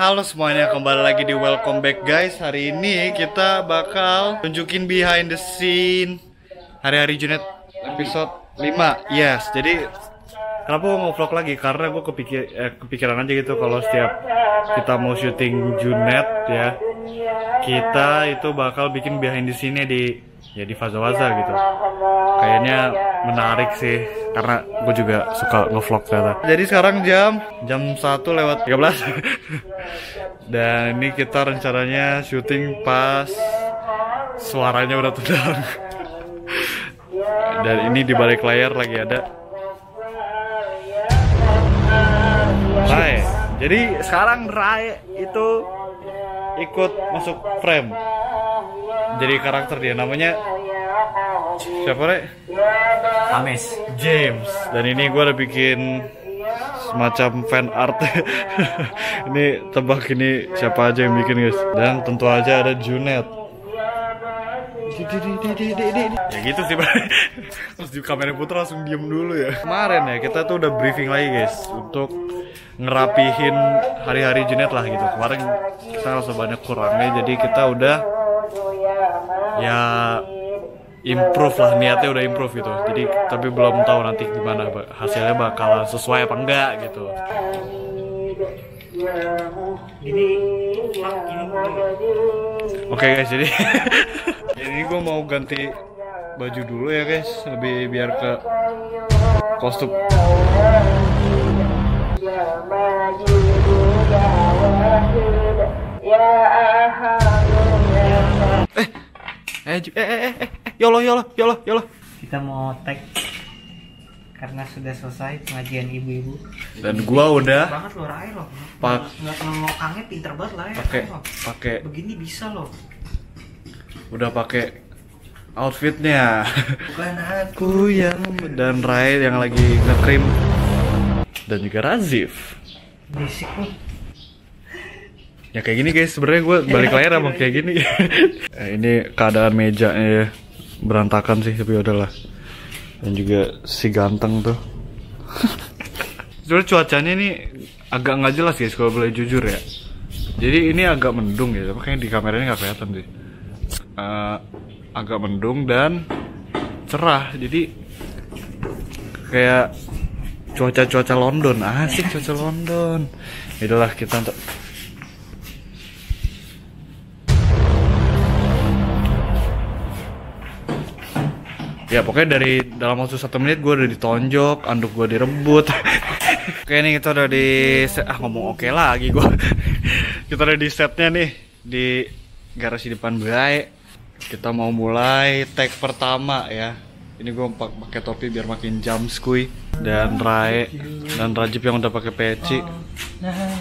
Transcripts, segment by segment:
Halo semuanya, kembali lagi di Welcome Back guys. Hari ini kita bakal tunjukin behind the scene Hari-Hari Junet episode 5. Yes, jadi kenapa gue mau vlog lagi? Karena gue kepikiran aja gitu kalau setiap kita mau syuting Junet ya, kita itu bakal bikin behind the scene-nya di Fazawaza gitu. Kayaknya menarik sih, karena gue juga suka nge-vlog ternyata. Jadi sekarang jam 1:13 dan ini kita rencananya syuting pas suaranya udah tenang. Dan ini di balik layar lagi ada Rai. Jadi sekarang Rai itu ikut masuk frame. Jadi karakter dia namanya siapa, Re? Ames James. Dan ini gue udah bikin semacam fan art. Ini tebak ini siapa aja yang bikin guys. Dan tentu aja ada Junet. Ya gitu sih Bang. Terus di kamera putra langsung diem dulu ya. Kemarin ya kita tuh udah briefing lagi guys untuk ngerapihin hari-hari Junet lah gitu. Kemarin kita rasa banyak kurangnya, jadi kita udah ya improve lah, niatnya udah improve gitu. Jadi tapi belum tahu nanti gimana hasilnya, bakalan sesuai apa enggak gitu. Oke guys, jadi jadi gue mau ganti baju dulu ya guys, lebih biar ke kostum. Yolo. Kita mau tag karena sudah selesai pengajian ibu-ibu. Dan gua udah banget loh Rai loh. Nggak kena ngokangnya, pinter banget lah ya. Pakai begini bisa loh. Udah pakai outfitnya. Bukan aku yang dan Rai yang lagi nge-trim dan juga Razif. basic loh. Ya kayak gini guys, sebenarnya gue balik layar emang kayak gini. Ini keadaan mejanya ya, berantakan sih, tapi udahlah. Dan juga si ganteng tuh. Sebenarnya cuacanya ini agak nggak jelas guys kalau boleh jujur ya. Jadi ini agak mendung ya, makanya di kamera ini nggak kelihatan sih. Agak mendung dan cerah, jadi kayak cuaca London, asik cuaca London. Itulah kita untuk ya pokoknya dari dalam waktu 1 menit gue udah ditonjok, anduk gue direbut. Oke nih kita udah di set, ngomong oke lagi gue. Kita udah di setnya nih di garasi depan baik. Kita mau mulai tag pertama ya. Ini gue pakai topi biar makin jamskui. Dan Rai dan Rajib yang udah pakai peci.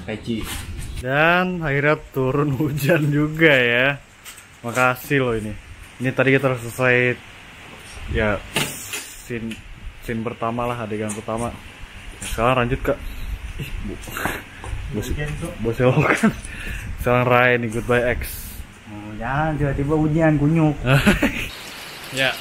Peci. Dan akhirnya turun hujan juga ya. Makasih loh ini. Ini tadi kita udah selesai ya scene pertama lah, adegan pertama. Sekarang lanjut ke bos kan. Sekarang Rai nih, Goodbye X. Oh, jangan tiba-tiba ujian kunyuk. Ya.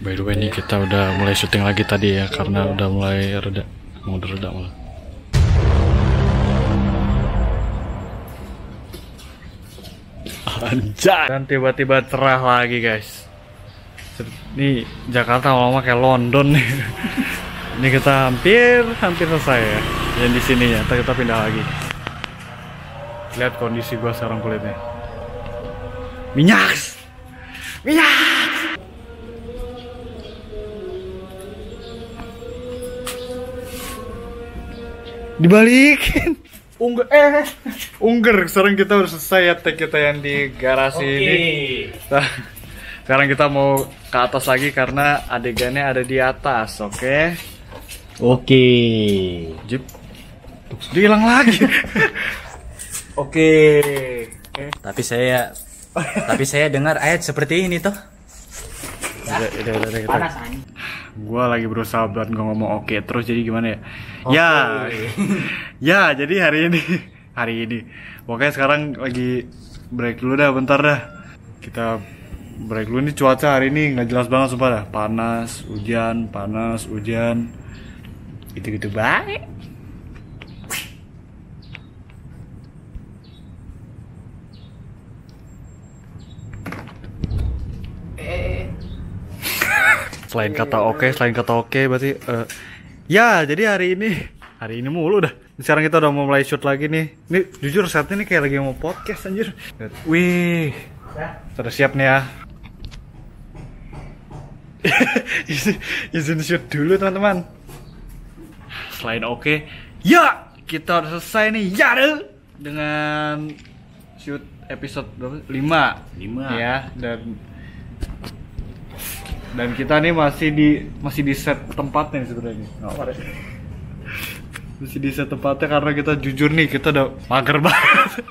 By the way nih kita udah mulai syuting lagi tadi ya, karena udah mulai reda, mau reda malah. Anjay. Dan tiba-tiba cerah lagi guys. Ini Jakarta lama kayak London nih. Ini kita hampir selesai ya. Yang di sini ya, ntar kita pindah lagi. Lihat kondisi gua sekarang kulitnya. Minyak. Dibalikin. Ungger. Sekarang kita udah selesai ya tag kita yang di garasi ini. Nah, sekarang kita mau ke atas lagi karena adegannya ada di atas, oke? Oke. Jip. Dia hilang lagi. Oke. Tapi saya dengar ayat seperti ini toh. Udah. Panas anjing. Gua lagi berusaha buat ngomong oke terus, jadi gimana ya? Ya, ya jadi hari ini hari ini. Pokoknya sekarang lagi break dulu dah, bentar dah. Kita break dulu nih, cuaca hari ini nggak jelas banget sumpah dah. Panas, hujan. Gitu-gitu baik. Selain kata oke berarti ya, jadi hari ini mulu dah. Sekarang kita udah mau mulai shoot lagi nih. Ini jujur saat ini kayak lagi mau podcast anjir. Wih. Sudah siap nih ya. Izin shoot dulu teman-teman. Selain oke, ya kita udah selesai nih ya deh, dengan shoot episode 5 ya, dan kita nih masih di set tempatnya sebenarnya. Masih di set tempatnya karena kita jujur nih, kita udah mager banget.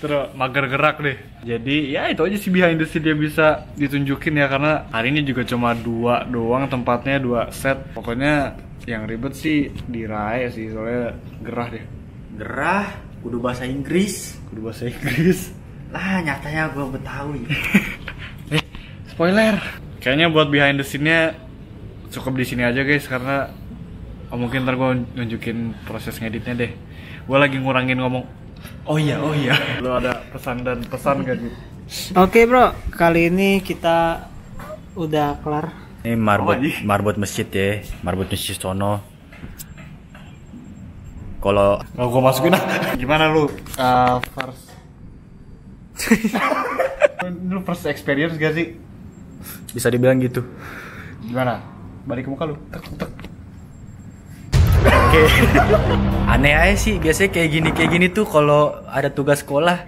Terus mager gerak deh. Jadi ya itu aja sih behind the scene yang bisa ditunjukin ya, karena hari ini juga cuma 2 doang tempatnya, 2 set. Pokoknya yang ribet sih di Rai sih, soalnya gerah deh. Gerah, kudu bahasa Inggris. Lah nyatanya gue Betawi. Spoiler. Kayaknya buat behind the scene-nya cukup di sini aja guys, karena mungkin ntar gue nunjukin proses ngeditnya deh. Gue lagi ngurangin ngomong. Oh iya. Lu ada pesan gak sih? Oke bro, kali ini kita udah kelar. Ini marbot masjid ya, marbot masjid sono. Kalau gue masukin gimana lu? Lu first experience gak sih? bisa dibilang gitu. Gimana? Balik ke muka lu. Tek. Oke. Aneh aja sih, biasanya kayak gini tuh kalau ada tugas sekolah.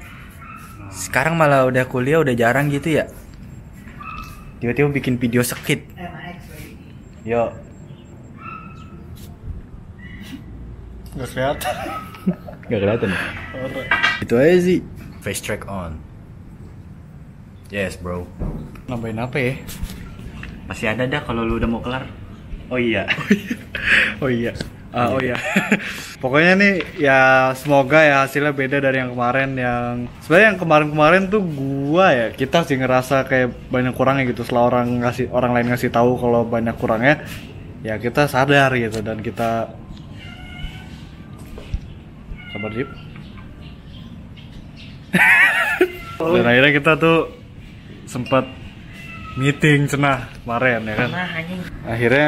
Sekarang malah udah kuliah udah jarang gitu ya. Tiba-tiba bikin video sekit. Yo. Gak kelihatan. Gak kelihatan. Itu aja sih. Face track on. Yes, bro. Nambahin apa ya? Masih ada dah kalau lu udah mau kelar. Oh iya. Oh iya. Pokoknya nih ya semoga ya hasilnya beda dari yang kemarin. Yang sebenarnya yang kemarin tuh kita sih ngerasa kayak banyak kurangnya gitu. Setelah orang lain ngasih tahu kalau banyak kurangnya, ya kita sadar gitu, dan kita sabar Jip. Dan akhirnya kita tuh sempat meeting cenah kemarin ya kan. Akhirnya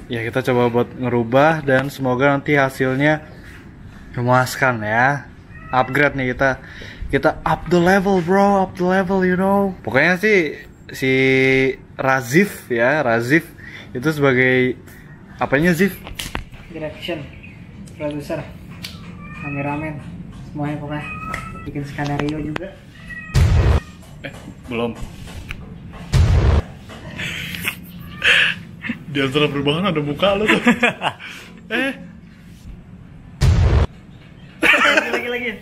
ya kita coba buat ngerubah, dan semoga nanti hasilnya memuaskan ya. Upgrade nih kita up the level bro, you know. Pokoknya sih si Razif itu sebagai apanya Zif? Direction, producer, kameramen, semuanya pokoknya. Bikin skenario juga. Belum. Di antara perubahan ada muka lo tuh. Lagi.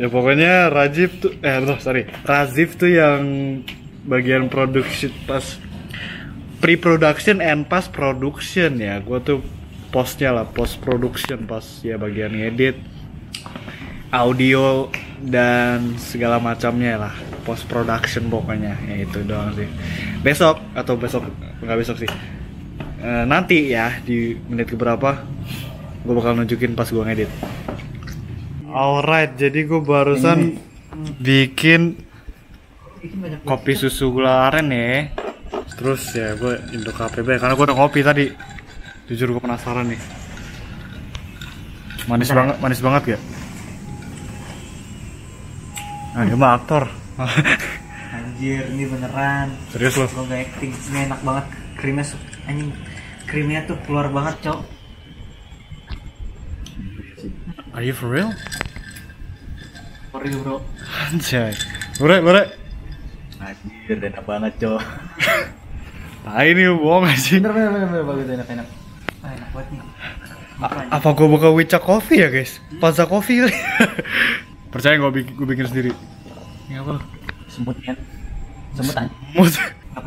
Ya pokoknya Razif tuh yang bagian production, pas pre-production and post production ya. Gua tuh post production, pas ya bagian edit, audio dan segala macamnya lah, post production pokoknya. Ya itu doang sih. Besok nggak besok sih, nanti ya di menit keberapa gue bakal nunjukin pas gue ngedit. Alright, jadi gue barusan bikin kopi susu gula aren ya. Terus ya gue induk KPB karena gue udah ngopi tadi. Jujur gue penasaran nih. Manis banget gak? Nah, dia mah aktor. Anjir, ini beneran. Serius lo? Lo gak acting, ini enak banget. Krimnya tuh keluar banget, cok. Are you for real? For real, bro. Anjay. Bure. Anjir, enak banget, cok. Nah ini bohong gak sih? Bener, bagus, enak. Enak banget nih. Apa gue buka Wicca Coffee ya guys? Panza Coffee kali. Percaya gue bikin sendiri. Ini apa? Sembutan. Nggak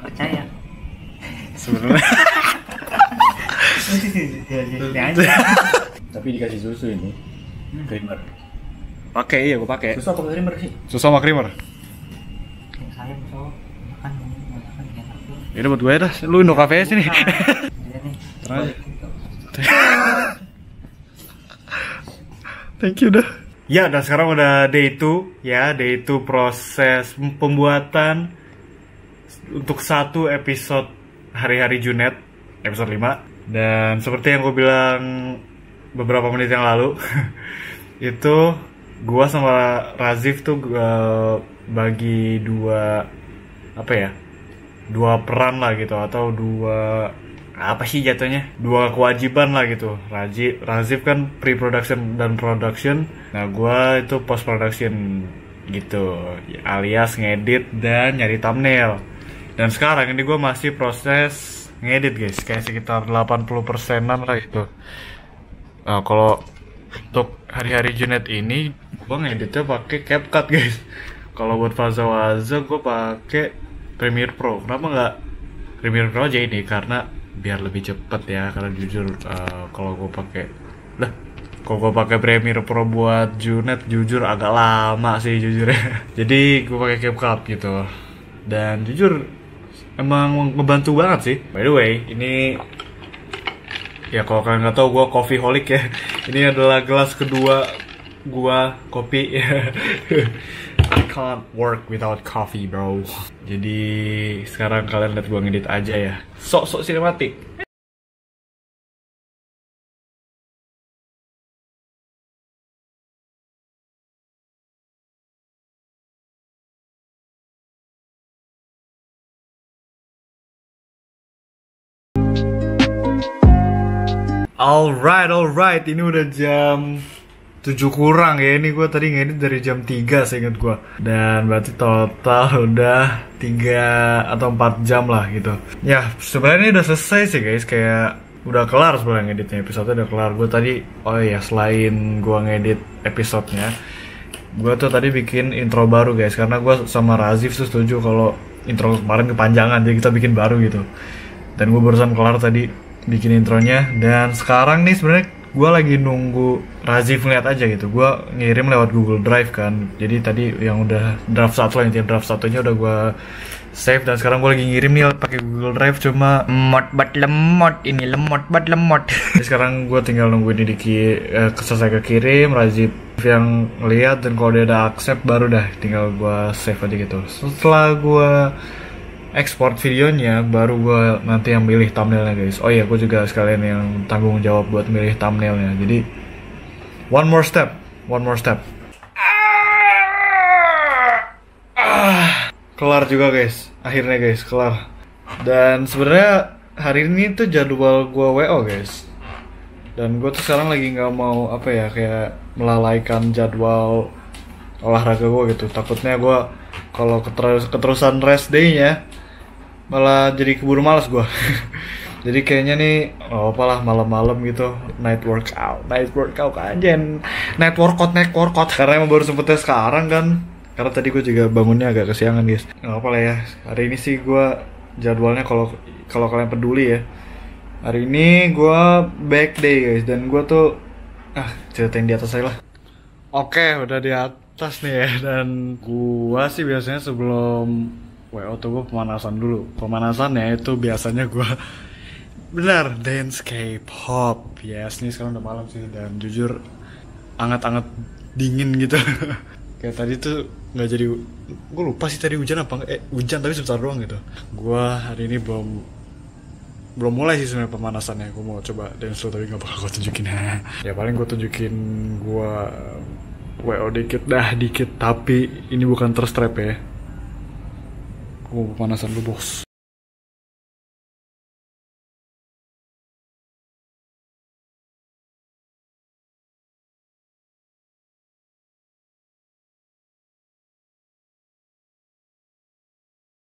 percaya. Sebenarnya Ini aja. Tapi dikasih susu ini. Creamer. Pakai, iya gue pakai. Susu apa creamer sih? Susu sama creamer. Sayang so makan enak tuh. Ini buat gue dah. Lu Indo Cafe sini. Iya nih. Terus. Thank you dah. Ya, dan sekarang udah day 2 ya, day 2 proses pembuatan untuk satu episode Hari-Hari Junet episode 5. Dan seperti yang gue bilang beberapa menit yang lalu, itu gua sama Razif tuh bagi dua peran lah gitu, atau apa sih jatuhnya, dua kewajiban lah gitu. Razif kan pre-production dan production, nah gua itu post-production gitu, alias ngedit dan nyari thumbnail. Dan sekarang ini gua masih proses ngedit guys, kayak sekitar 80%-an lah gitu. Nah, kalau untuk Hari-Hari Junet ini gua ngeditnya pakai CapCut guys. Kalau buat Faza gua pakai Premiere Pro. Kenapa nggak Premiere Pro aja ini? Karena biar lebih cepet ya, karena jujur kalau gue pakai Premiere Pro buat Junet jujur agak lama sih jujur ya. Jadi gue pakai CapCut gitu, dan jujur emang ngebantu banget sih. By the way, ini ya kalau kalian nggak tahu, gue coffeeholic ya. Ini adalah gelas kedua gue kopi. I can't work without coffee bro. Jadi sekarang kalian lihat gue ngedit aja ya. Sok-sok sinematik. Alright, ini udah jam 7 kurang ya. Ini gue tadi ngedit dari jam 3 seinget gue. Dan berarti total udah 3 atau 4 jam lah gitu. Ya sebenarnya ini udah selesai sih guys. Kayak udah kelar sebenarnya ngeditnya, episode udah kelar. Gue tadi, oh iya, selain gue ngedit episodenya, gue tuh tadi bikin intro baru guys. Karena gue sama Razif tuh setuju kalau intro kemarin kepanjangan, jadi kita bikin baru gitu. Dan gue barusan kelar tadi bikin intronya. Dan sekarang nih sebenarnya gue lagi nunggu Razif ngeliat aja gitu. Gue ngirim lewat Google Drive kan. Jadi tadi yang udah draft 1 lah, intinya draft 1-nya udah gue save. Dan sekarang gue lagi ngirim nih pakai Google Drive, cuma lemot. Jadi sekarang gue tinggal nunggu ini selesai kekirim, Razif yang lihat, dan kalau dia ada accept baru dah tinggal gue save aja gitu. Setelah gue export videonya, baru gue nanti yang milih thumbnailnya guys. Oh iya, gue juga sekalian yang tanggung jawab buat milih thumbnailnya. Jadi one more step. Kelar juga guys, akhirnya guys kelar. Dan sebenarnya hari ini tuh jadwal gue WO guys. Dan gue tuh sekarang lagi nggak mau kayak melalaikan jadwal olahraga gue gitu. Takutnya gue kalau keterusan rest day-nya malah jadi keburu malas gue. Jadi kayaknya nih apalah malam-malam gitu night workout aja, night workout karena emang baru sempetnya sekarang kan, karena tadi gue juga bangunnya agak kesiangan guys. Nggak apa lah ya, hari ini sih gue jadwalnya, kalau kalian peduli ya, hari ini gue back day guys. Dan gue tuh ceritain di atas saya lah. Oke, udah di atas nih ya. Dan gue sih biasanya sebelum WO tuh gue pemanasan dulu. Pemanasannya itu biasanya gue dance K-pop. Yes, ini sekarang udah malam sih, dan jujur anget-anget dingin gitu. Kayak tadi tuh nggak jadi, gue lupa sih tadi hujan apa enggak. Hujan tapi sebentar doang gitu. Gue hari ini belum mulai sih sebenarnya pemanasannya. Gue mau coba dance dulu, tapi nggak bakal gue tunjukin. Ya paling gue tunjukin gue WO dikit, tapi ini bukan terstrap ya. Gue mau pemanasan dulu bos.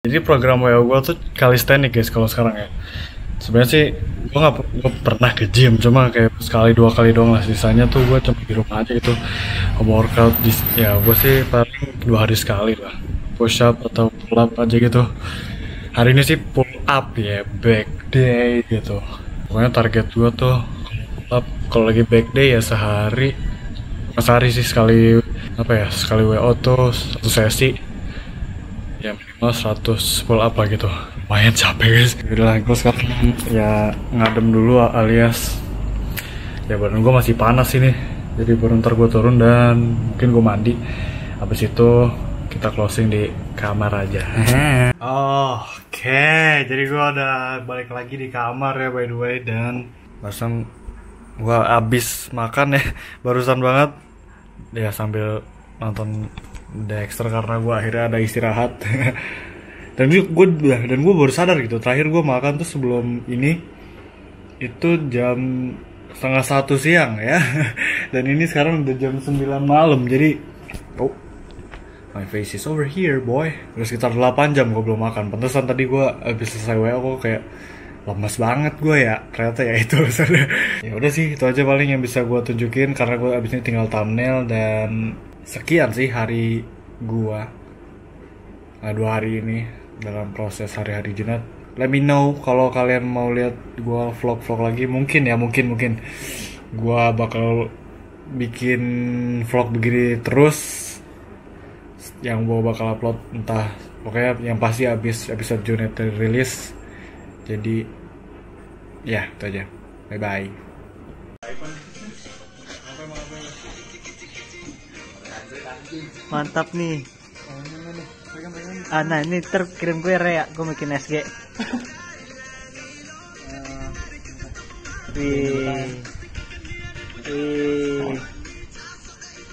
Jadi program WO gue tuh calisthenics guys kalau sekarang ya. Sebenarnya sih gue pernah ke gym, cuma kayak sekali 2 kali doang lah. Sisanya tuh gue cuma di rumah aja gitu. Workout ya gue sih paling 2 hari sekali lah. Push up atau pull up aja gitu. Hari ini sih pull up ya, back day gitu. Pokoknya target gue tuh kalau lagi back day ya sehari sih sekali sekali WO tuh satu sesi ya minimal 100 pull up lah gitu. Lumayan capek guys. Udah gue sekarang ya ngadem dulu alias ya badan gue masih panas ini, jadi baru ntar gue turun dan mungkin gue mandi, habis itu kita closing di kamar aja. Oke, jadi gue udah balik lagi di kamar ya by the way, dan barusan gue abis makan ya barusan banget ya sambil nonton Dexter karena gue akhirnya ada istirahat. dan gue baru sadar gitu, terakhir gue makan tuh sebelum ini itu jam 12:30 siang ya. Dan ini sekarang udah jam 9 malam, jadi my face is over here boy. Udah sekitar 8 jam gue belum makan. Pantesan tadi gue abis selesai WA kok kayak lemas banget gue ya. Ternyata ya itu alasannya. Ya udah sih, itu aja paling yang bisa gue tunjukin karena gue abis ini tinggal thumbnail. Dan sekian sih hari gue 2 hari ini dalam proses hari-hari Junet. Let me know kalau kalian mau lihat gue vlog-vlog lagi. Mungkin gue bakal bikin vlog begini terus, yang gue bakal upload entah pokoknya yang pasti abis episode Junet rilis. Jadi ya itu aja, bye bye. Mantap nih. Nah ini terkirim gue ya, gue bikin SG. Wih.